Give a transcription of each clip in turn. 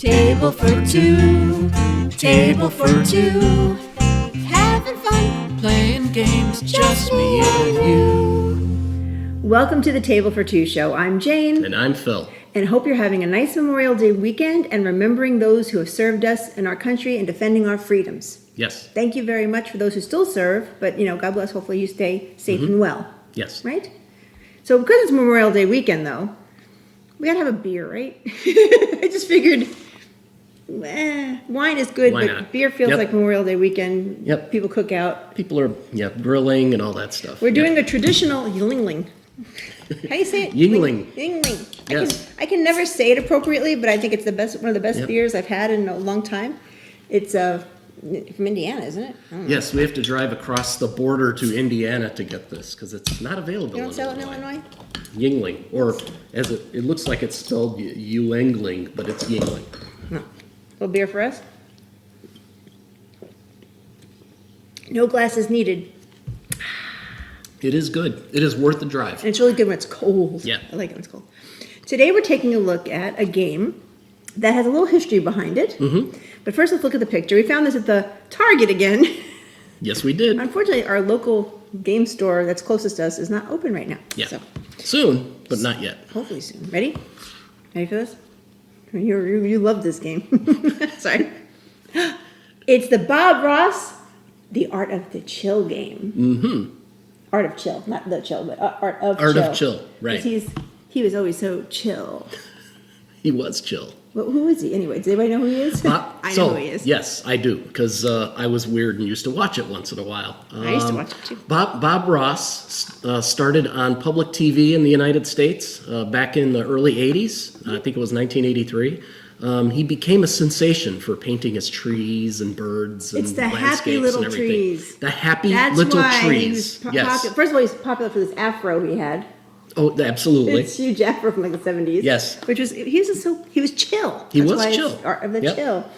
Table for two, table for two. Having fun, playing games, just me and you. Welcome to the Table for Two show. I'm Jane. And I'm Phil. And hope you're having a nice Memorial Day weekend and remembering those who have served us in our country and defending our freedoms. Yes. Thank you very much for those who still serve, but God bless, hopefully you stay safe and well. Yes. Right? So because it's Memorial Day weekend though, we gotta have a beer, right? I just figured wine is good, Why but not? beer feels like Memorial Day weekend. Yep. People cook out. People are grilling and all that stuff. We're doing a traditional yingling. How do you say it? Yingling. Yingling. Yes. I can never say it appropriately, but I think it's one of the best Yep. beers I've had in a long time. It's from Indiana, isn't it? I don't know. Yes, we have to drive across the border to Indiana to get this because it's not available. You don't sell it in Illinois? Yingling, or as it looks like it's spelled Yingling, but it's Yingling. No. A little beer for us? No glasses needed. It is good. It is worth the drive. And it's really good when it's cold. Yeah. I like it when it's cold. Today we're taking a look at a game that has a little history behind it. Mm-hmm. But first let's look at the picture. We found this at the Target again. Yes, we did. Unfortunately, our local game store that's closest to us is not open right now. Yeah. So Soon, but not yet. hopefully soon. Ready? Ready for this? You love this game. Sorry. It's the Bob Ross, The Art of the Chill game. Mm-hmm. Art of Chill, not the chill, but Art of Chill. Art of Chill, right. He was always so chill. He was chill. Well, who is he anyway? Does anybody know who he is? I know who he is. Yes, I do, because I was weird and used to watch it once in a while. I used to watch it too. Bob Ross started on public TV in the United States back in the early 80s. I think it was 1983. He became a sensation for painting his trees and birds and It's the landscapes happy little and everything. trees. The happy That's little why trees. He was Yes. popular. First of all, he's popular for this afro he had. Oh, absolutely. It's huge afro from like the 70s. Yes. He was chill. He That's was why it's chill. Art of the Yep. Chill.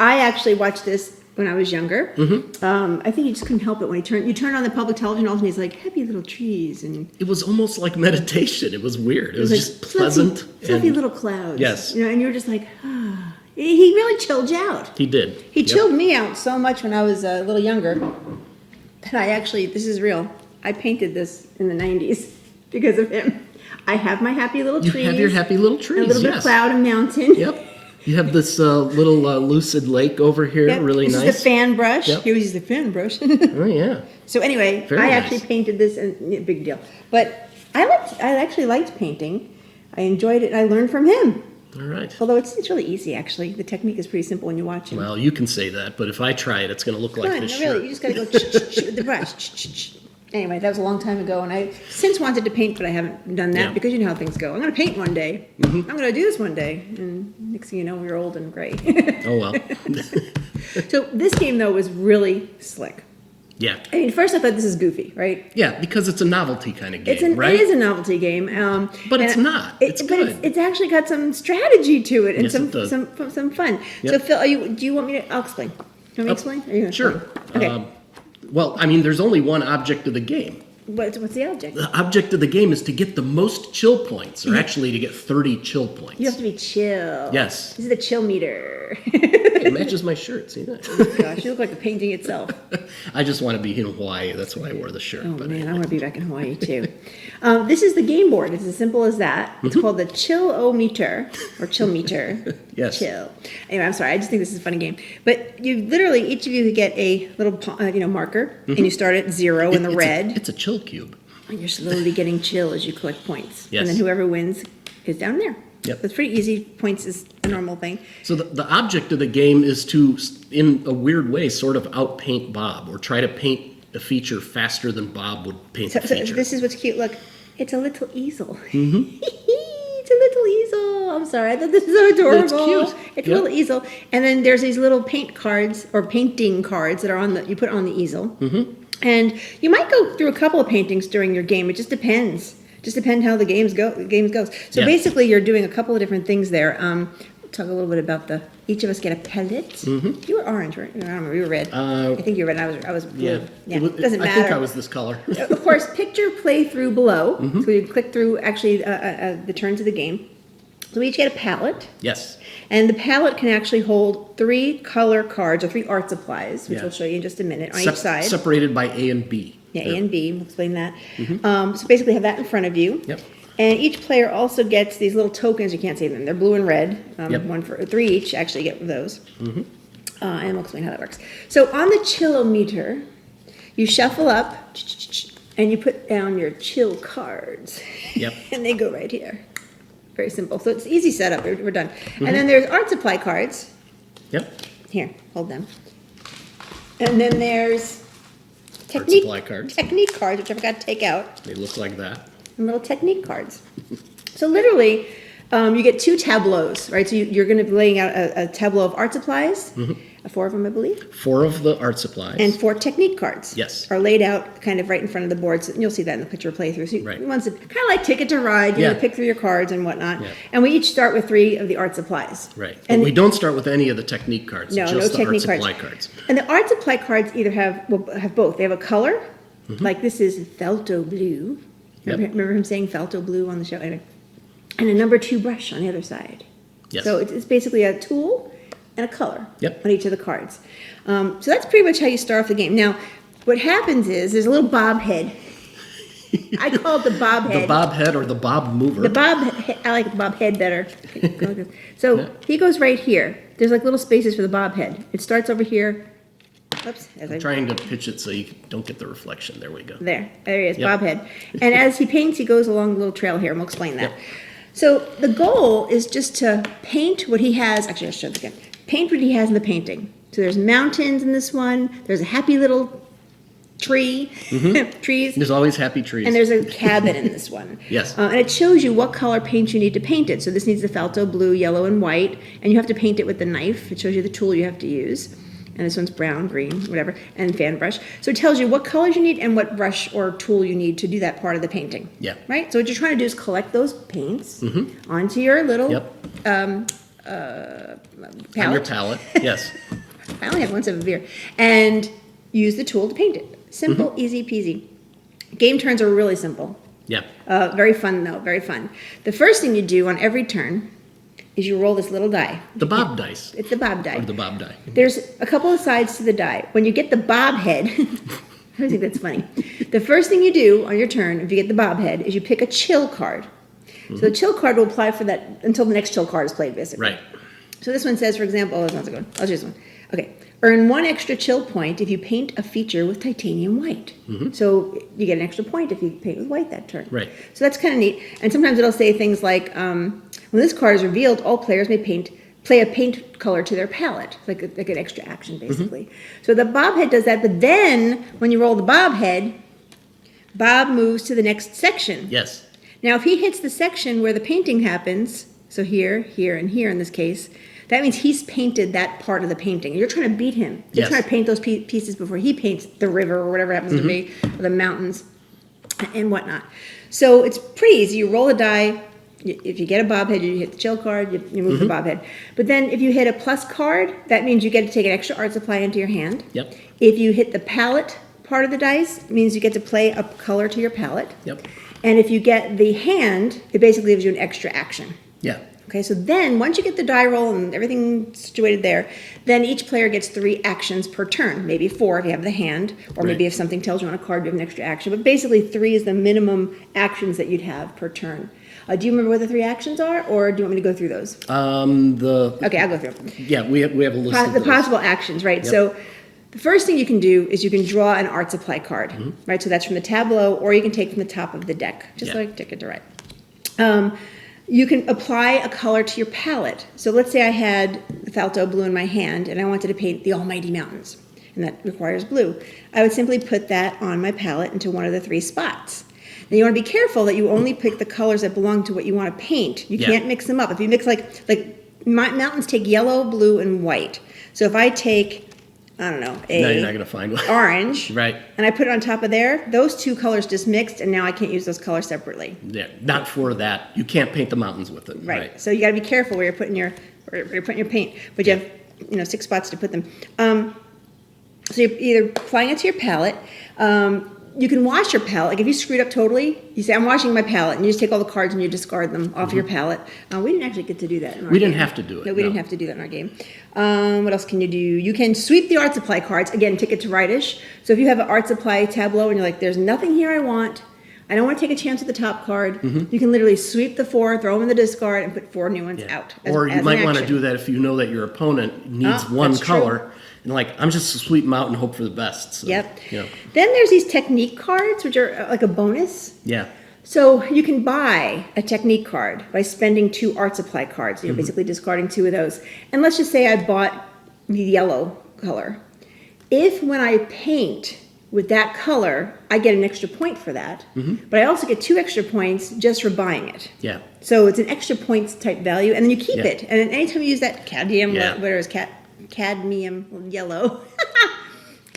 I actually watched this when I was younger. Mm-hmm. I think you just couldn't help it when you turn on the public television all of a sudden he's like happy little trees and It was almost like meditation. It was weird. It was like just pleasant. fluffy little clouds. Yes. And you're just like, ah. He really chilled you out. He did. He Yep. chilled me out so much when I was a little younger that this is real, I painted this in the 90s because of him. I have my happy little trees. You have your happy little trees, a little bit of cloud and mountain. Yep. You have this little lucid lake over here, Yep. really this nice. This is the fan brush. Yep. He always used the fan brush. Oh, yeah. So anyway, Very I nice. actually painted this, and big deal. But I actually liked painting. I enjoyed it, and I learned from him. All right. Although it's really easy, actually. The technique is pretty simple when you watch him. Well, you can say that, but if I try it, it's going to look like No, this really, shirt. you just gotta go with the brush. Anyway, that was a long time ago, and I since wanted to paint, but I haven't done that Yeah. because you know how things go. I'm gonna paint one day. Mm-hmm. I'm gonna do this one day, and next thing you know, we're old and gray. Oh, well. So this game though was really slick. Yeah. I mean, first I thought this is goofy, right? Yeah, because it's a novelty kind of game, right? It is a novelty game, But it's not. It's but good. it's actually got some strategy to it and Yes, it does. some fun. Yep. So Phil, do you want me to? I'll explain. Do you want me to explain? Or are you gonna Sure. explain? Okay. Well, I mean, there's only one object of the game. What's the object? The object of the game is to get the most chill points, or actually to get 30 chill points. You have to be chill. Yes. This is the chill meter. It matches my shirt, see that? Gosh, you look like the painting itself. I just want to be in Hawaii. That's why I wore the shirt. Oh but man, I want to be back in Hawaii too. This is the game board. It's as simple as that. It's called the Chill-O-meter or Chill Meter. Yes. Chill. Anyway, I'm sorry. I just think this is a funny game. But you literally, each of you could get a little marker, and you start at 0 in the red. It's a chill cube. And you're slowly getting chill as you collect points. Yes. And then whoever wins is down there. Yep. It's pretty easy. Points is a normal thing. So the object of the game is to, in a weird way, sort of outpaint Bob, or try to paint a feature faster than Bob would paint the So feature. this is what's cute. Look, it's a little easel. It's a little easel. I'm sorry. I thought this was so adorable. It's cute. It's a Yep. little easel. And then there's these little paint cards or painting cards that are you put on the easel. Mm-hmm. And you might go through a couple of paintings during your game. It just depends. Just depends how the game goes. So Yeah. basically, you're doing a couple of different things there. Talk a little bit about each of us get a palette. Mm-hmm. You were orange, right? I don't remember. You were red. I think you were red. I was blue. Yeah. Doesn't matter. I think I was this color. Of course, picture play through below. Mm-hmm. So you click through actually the turns of the game. So we each get a palette. Yes. And the palette can actually hold 3 color cards or 3 art supplies, which Yeah. we'll show you in just a minute, on each side. Separated by A and B. Yeah, A and B. We'll explain that. So basically have that in front of you. Yep. And each player also gets these little tokens. You can't see them. They're blue and red. Yep. 3 each actually get those. And we'll explain how that works. So on the chillometer, you shuffle up and you put down your chill cards. Yep. And they go right here. Very simple. So it's easy setup. We're done. And then there's art supply cards. Yep. Here, hold them. And then there's Art supply cards. technique cards, which I forgot to take out. They look like that. And little technique cards. So literally, you get 2 tableaus, right? So you're going to be laying out a tableau of art supplies, 4 of them, I believe, 4 of the art supplies. and 4 technique cards. Yes. Are laid out kind of right in front of the boards, and you'll see that in the picture playthrough. So Right. kind of like Ticket to Ride, you Yeah. know, pick through your cards and whatnot. Yeah. And we each start with 3 of the art supplies. Right. But And we don't start with any of the technique cards. No, just no the art technique supply cards. cards. And the art supply cards either have both. They have a color, like this is Felto Blue. Yep. Remember him saying Felto Blue on the show? Anyway. And a number 2 brush on the other side. Yes. So it's basically a tool and a color Yep. on each of the cards. So that's pretty much how you start off the game. Now, what happens is there's a little bob head. I call it the bob head. The bob head or the bob mover. I like the bob head better. So he goes right here. There's like little spaces for the bob head. It starts over here. Oops. Trying to pitch it so you don't get the reflection. There we go. There he is, Yep. bob head. And as he paints, he goes along the little trail here, and we'll explain that. Yep. So the goal is just to paint what he has. Actually, I'll show it again. Paint what he has in the painting. So there's mountains in this one. There's a happy little tree, trees. There's always happy trees. And there's a cabin in this one. Yes. And it shows you what color paint you need to paint it. So this needs the Felto blue, yellow, and white. And you have to paint it with the knife. It shows you the tool you have to use. And this one's brown, green, whatever, and fan brush. So it tells you what colors you need and what brush or tool you need to do that part of the painting. Yeah. Right? So what you're trying to do is collect those paints onto your little Yep. palette. On your palette. Yes. I only have one sip of beer. And use the tool to paint it. Simple, easy peasy. Game turns are really simple. Yeah. Very fun, though. Very fun. The first thing you do on every turn is you roll this little die. The bob dice. It's the bob die. Or the bob die. There's a couple of sides to the die. When you get the bob head, I think that's funny. The first thing you do on your turn, if you get the bob head, is you pick a chill card. So the chill card will apply for that until the next chill card is played, basically. Right. So this one says, for example, that's not so good. I'll choose one. Okay. Earn 1 extra chill point if you paint a feature with titanium white. So you get an extra point if you paint with white that turn. Right. So that's kind of neat. And sometimes it'll say things like, when this card is revealed, all players may play a paint color to their palette, like an extra action, basically. So the bob head does that, but then when you roll the bob head, Bob moves to the next section. Yes. Now, if he hits the section where the painting happens, so here, here, and here in this case, that means he's painted that part of the painting. You're trying to beat him. You're Yes. trying to paint those pieces before he paints the river or whatever it happens to be, or the mountains and whatnot. So it's pretty easy. You roll a die. If you get a bob head, you hit the chill card, you move the bob head. But then if you hit a plus card, that means you get to take an extra art supply into your hand. Yep. If you hit the palette part of the dice, it means you get to play a color to your palette. Yep. And if you get the hand, it basically gives you an extra action. Yeah. Okay, so then once you get the die roll and everything situated there, then each player gets 3 actions per turn. Maybe 4 if you have the hand, or maybe Right. if something tells you on a card you have an extra action. But basically 3 is the minimum actions that you'd have per turn. Do you remember what the 3 actions are, or do you want me to go through those? Okay, I'll go through them. Yeah, we have a list of The those. possible actions, right? Yep. So the first thing you can do is you can draw an art supply card, right? So that's from the tableau, or you can take from the top of the deck, just Yeah. like Ticket to Ride. You can apply a color to your palette. So let's say I had the Falto blue in my hand, and I wanted to paint the Almighty Mountains, and that requires blue. I would simply put that on my palette into one of the 3 spots. Now you want to be careful that you only pick the colors that belong to what you want to paint. You Yeah. can't mix them up. If you mix like mountains take yellow, blue, and white. So if I take, I don't know, No, you're not going to find one. orange, Right. and I put it on top of there, those 2 colors just mixed, and now I can't use those colors separately. Yeah, not for that. You can't paint the mountains with it. Right. So you got to be careful where you're putting your paint, but you have 6 spots to put them. So you're either applying it to your palette. you can wash your palette. Like if you screwed up totally, you say, I'm washing my palette, and you just take all the cards and you discard them off your palette. We didn't actually get to do that in our game. We didn't have to do it. No, we didn't have to do that in our game. What else can you do? You can sweep the art supply cards. Again, ticket to rightish. So if you have an art supply tableau and you're like, there's nothing here I want, I don't want to take a chance with the top card, you can literally sweep the 4, throw them in the discard, and put 4 new ones out. Or you might want to do that if you know that your opponent needs one color. True. And like, I'm just to sweep them out and hope for the best. So, Yep. You know. Then there's these technique cards, which are like a bonus. Yeah. So you can buy a technique card by spending 2 art supply cards. You're basically discarding 2 of those. And let's just say I bought the yellow color. If when I paint with that color, I get an extra point for that, but I also get 2 extra points just for buying it. Yeah. So it's an extra points type value, and then you keep it. And then anytime you use that cadmium, whatever it is, cadmium yellow.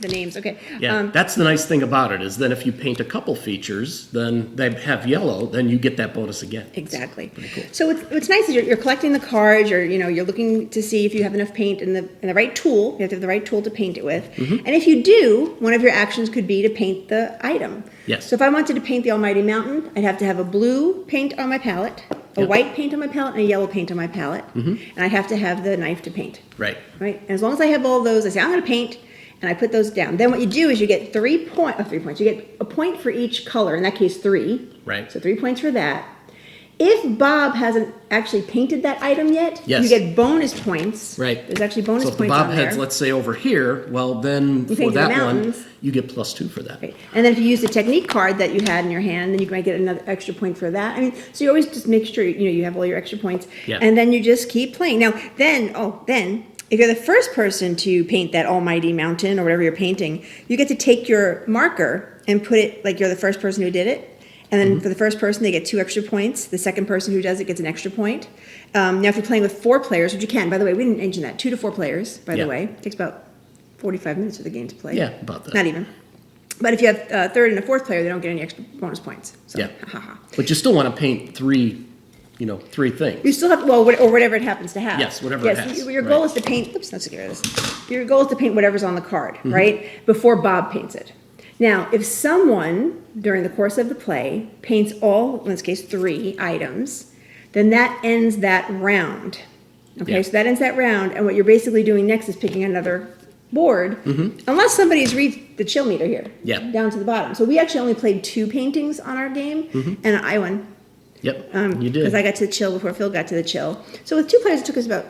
The names, okay. Yeah, that's the nice thing about it, is then if you paint a couple features, then they have yellow, then you get that bonus again. Exactly. Pretty cool. So what's nice is you're collecting the cards, or you're looking to see if you have enough paint and the right tool. You have to have the right tool to paint it with. And if you do, one of your actions could be to paint the item. Yes. So if I wanted to paint the Almighty Mountain, I'd have to have a blue paint on my palette, a white paint on my palette, and a yellow paint on my palette. And I'd have to have the knife to paint. Right. Right. And as long as I have all those, I say I'm going to paint. And I put those down. Then what you do is you get 3 points. You get a point for each color. In that case, 3. Right. So 3 points for that. If Bob hasn't actually painted that item yet, Yes. you get bonus points. Right. There's actually bonus So if the points Bob on there. heads, let's say over here, well then for painted the that one, mountains. you get +2 for that. Right. And then if you use the technique card that you had in your hand, then you might get another extra point for that. I mean, so you always just make sure you have all your extra points. Yeah. And then you just keep playing. Now, then if you're the first person to paint that almighty mountain or whatever you're painting, you get to take your marker and put it like you're the first person who did it. And then for the first person, they get 2 extra points. The second person who does it gets an extra point. Now, if you're playing with 4 players, which you can, by the way, we didn't mention that, 2 to 4 players, by the way. It takes about 45 minutes for the game to play. Yeah, about that. Not even. But if you have a third and a fourth player, they don't get any extra bonus points. So, Yeah. ha, ha, ha. But you still want to paint 3 things. You still have, or whatever it happens to have. Yes, whatever it has, Your goal right. is to paint, oops, let's get rid of this. Your goal is to paint whatever's on the card, right? Before Bob paints it. Now, if someone, during the course of the play, paints all, in this case, 3 items, then that ends that round. Okay, Yeah. so that ends that round, and what you're basically doing next is picking another board, unless somebody's reached the chill meter here, Yeah. down to the bottom. So we actually only played 2 paintings on our game, and I won. Yep, you Because did. I got to the chill before Phil got to the chill. So with 2 players, it took us about,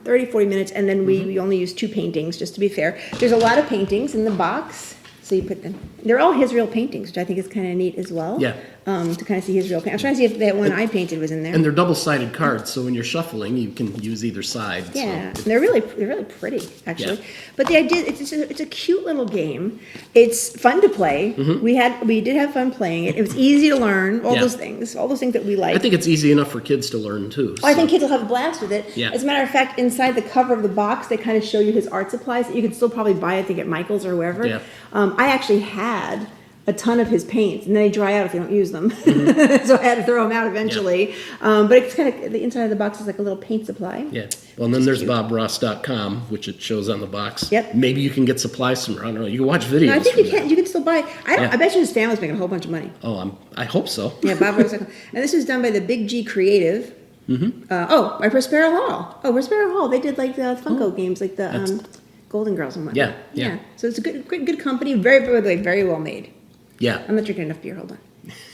30, 40 minutes, and then we only used 2 paintings, just to be fair. There's a lot of paintings in the box, so you put them. They're all his real paintings, which I think is kind of neat as well. Yeah. To kind of see his real paint. I'm trying to see if that one I painted was in there. And they're double-sided cards, so when you're shuffling, you can use either side. Yeah, So and they're really pretty, actually. Yeah. But the idea, it's a cute little game. It's fun to play. We did have fun playing it. It was easy to learn. All Yeah. those things that we like. I think it's easy enough for kids to learn too. Oh, I so- think kids will have a blast with it. Yeah. As a matter of fact, inside the cover of the box, they kind of show you his art supplies that you can still probably buy, I think, at Michael's or whoever. Yeah. I actually had a ton of his paints, and then they dry out if you don't use them. So I had to throw them out eventually. But it's kind of, the inside of the box is like a little paint supply. Yeah. Well, and then there's BobRoss.com, which it shows on the box. Yep. Maybe you can get supplies from, I don't know, you can watch videos. No, I think from you can. that. You can still buy. Yeah. I bet you his family's making a whole bunch of money. Oh, I hope so. Yeah, Bob Rose. And this was done by the Big G Creative. By Prospero Hall. Oh, Prospero Hall. They did like the Funko games, like the Golden Girls and whatnot. Yeah. So it's a good company. Very well made. Yeah, I'm not drinking enough beer. Hold on.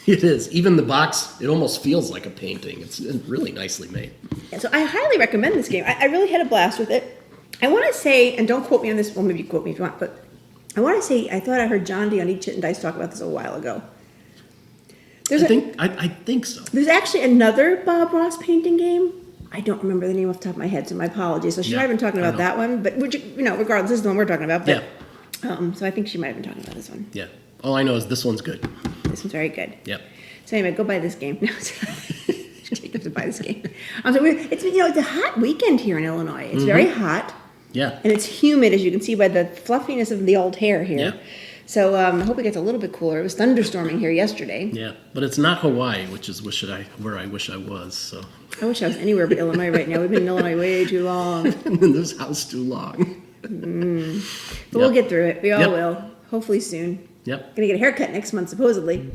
it is. Even the box, it almost feels like a painting. It's really nicely made. Yeah, so I highly recommend this game. I really had a blast with it. I want to say, and don't quote me on this. Well, maybe quote me if you want, but I want to say I thought I heard John D on Eat Chit and Dice talk about this a while ago. I think so. There's actually another Bob Ross painting game. I don't remember the name off the top of my head, so my apologies. So she might have been talking about that one, but regardless, this is the one we're talking about. But, so I think she might have been talking about this one. Yeah. All I know is this one's good. This one's very good. Yep. So anyway, go buy this game. No, you have to buy this game. So it's a hot weekend here in Illinois. It's very hot. Yeah. And it's humid, as you can see by the fluffiness of the old hair here. Yeah. So I hope it gets a little bit cooler. It was thunderstorming here yesterday. Yeah, but it's not Hawaii, which is where I wish I was. So I wish I was anywhere but Illinois right now. We've been in Illinois way too long. in this house too long. But we'll get through it. We all will. Hopefully soon. Yep. Gonna get a haircut next month, supposedly.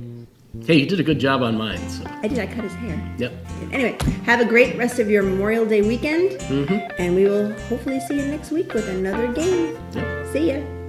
Hey, you did a good job on mine. So. I did. I cut his hair. Yep. Anyway, have a great rest of your Memorial Day weekend. Mm-hmm. And we will hopefully see you next week with another game. Yep. See ya.